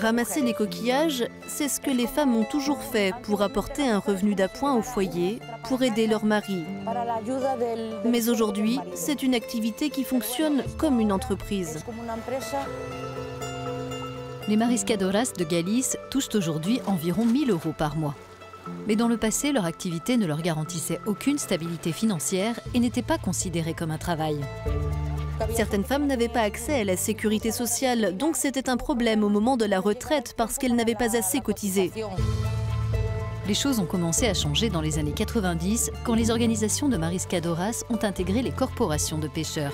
Ramasser les coquillages, c'est ce que les femmes ont toujours fait pour apporter un revenu d'appoint au foyer, pour aider leur mari. Mais aujourd'hui, c'est une activité qui fonctionne comme une entreprise. Les mariscadoras de Galice touchent aujourd'hui environ 1 000 € par mois. Mais dans le passé, leur activité ne leur garantissait aucune stabilité financière et n'était pas considérée comme un travail. Certaines femmes n'avaient pas accès à la sécurité sociale, donc c'était un problème au moment de la retraite parce qu'elles n'avaient pas assez cotisé. Les choses ont commencé à changer dans les années 90 quand les organisations de mariscadoras ont intégré les corporations de pêcheurs.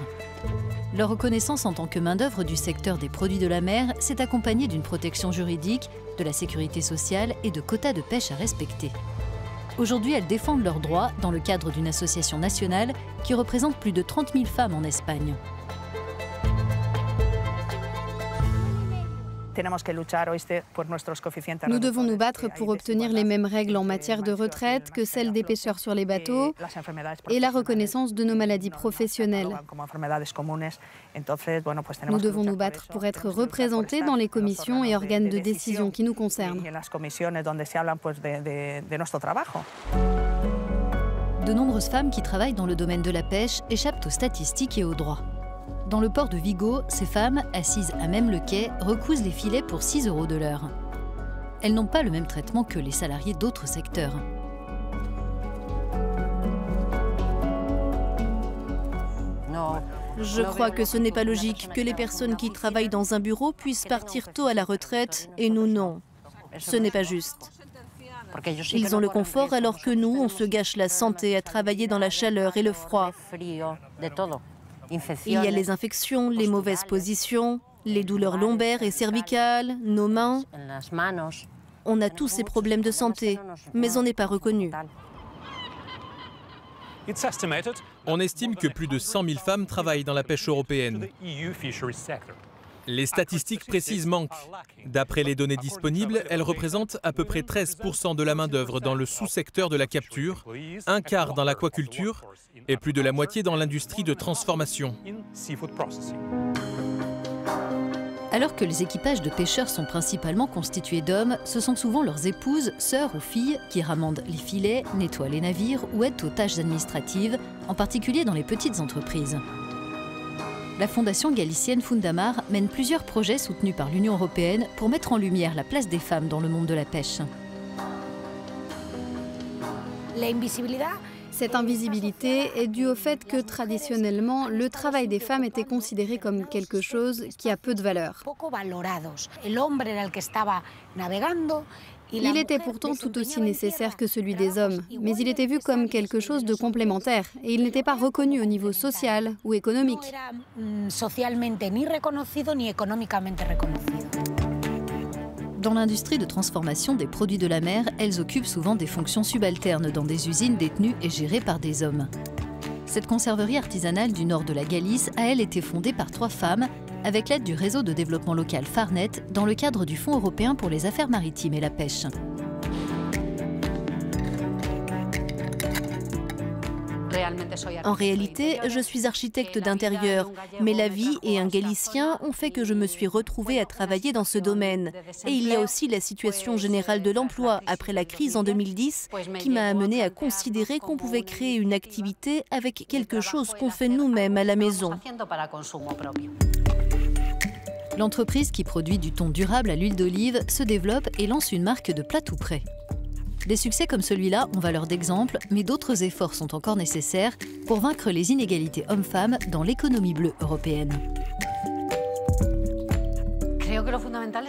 Leur reconnaissance en tant que main-d'œuvre du secteur des produits de la mer s'est accompagnée d'une protection juridique, de la sécurité sociale et de quotas de pêche à respecter. Aujourd'hui, elles défendent leurs droits dans le cadre d'une association nationale qui représente plus de 30 000 femmes en Espagne. Nous devons nous battre pour obtenir les mêmes règles en matière de retraite que celles des pêcheurs sur les bateaux et la reconnaissance de nos maladies professionnelles. Nous devons nous battre pour être représentés dans les commissions et organes de décision qui nous concernent. De nombreuses femmes qui travaillent dans le domaine de la pêche échappent aux statistiques et aux droits. Dans le port de Vigo, ces femmes, assises à même le quai, recousent les filets pour 6 € de l'heure. Elles n'ont pas le même traitement que les salariés d'autres secteurs. Je crois que ce n'est pas logique que les personnes qui travaillent dans un bureau puissent partir tôt à la retraite et nous non. Ce n'est pas juste. Ils ont le confort alors que nous, on se gâche la santé à travailler dans la chaleur et le froid. Il y a les infections, les mauvaises positions, les douleurs lombaires et cervicales, nos mains. On a tous ces problèmes de santé, mais on n'est pas reconnu. On estime que plus de 100 000 femmes travaillent dans la pêche européenne. Les statistiques précises manquent. D'après les données disponibles, elles représentent à peu près 13% de la main-d'œuvre dans le sous-secteur de la capture, un quart dans l'aquaculture et plus de la moitié dans l'industrie de transformation. Alors que les équipages de pêcheurs sont principalement constitués d'hommes, ce sont souvent leurs épouses, sœurs ou filles qui ramandent les filets, nettoient les navires ou aident aux tâches administratives, en particulier dans les petites entreprises. La fondation galicienne Fundamar mène plusieurs projets soutenus par l'Union européenne pour mettre en lumière la place des femmes dans le monde de la pêche. Cette invisibilité est due au fait que traditionnellement, le travail des femmes était considéré comme quelque chose qui a peu de valeur. Il était pourtant tout aussi nécessaire que celui des hommes, mais il était vu comme quelque chose de complémentaire et il n'était pas reconnu au niveau social ou économique. Dans l'industrie de transformation des produits de la mer, elles occupent souvent des fonctions subalternes dans des usines détenues et gérées par des hommes. Cette conserverie artisanale du nord de la Galice a, elle, été fondée par 3 femmes avec l'aide du réseau de développement local Farnet dans le cadre du Fonds européen pour les affaires maritimes et la pêche. En réalité, je suis architecte d'intérieur, mais la vie et un Galicien ont fait que je me suis retrouvée à travailler dans ce domaine. Et il y a aussi la situation générale de l'emploi après la crise en 2010 qui m'a amenée à considérer qu'on pouvait créer une activité avec quelque chose qu'on fait nous-mêmes à la maison. L'entreprise qui produit du thon durable à l'huile d'olive se développe et lance une marque de plats tout prêts. Des succès comme celui-là ont valeur d'exemple, mais d'autres efforts sont encore nécessaires pour vaincre les inégalités hommes-femmes dans l'économie bleue européenne.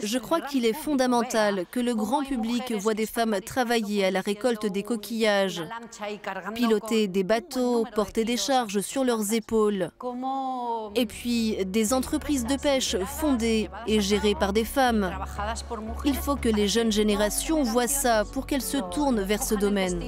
Je crois qu'il est fondamental que le grand public voit des femmes travailler à la récolte des coquillages, piloter des bateaux, porter des charges sur leurs épaules. Et puis, des entreprises de pêche fondées et gérées par des femmes. Il faut que les jeunes générations voient ça pour qu'elles se tournent vers ce domaine.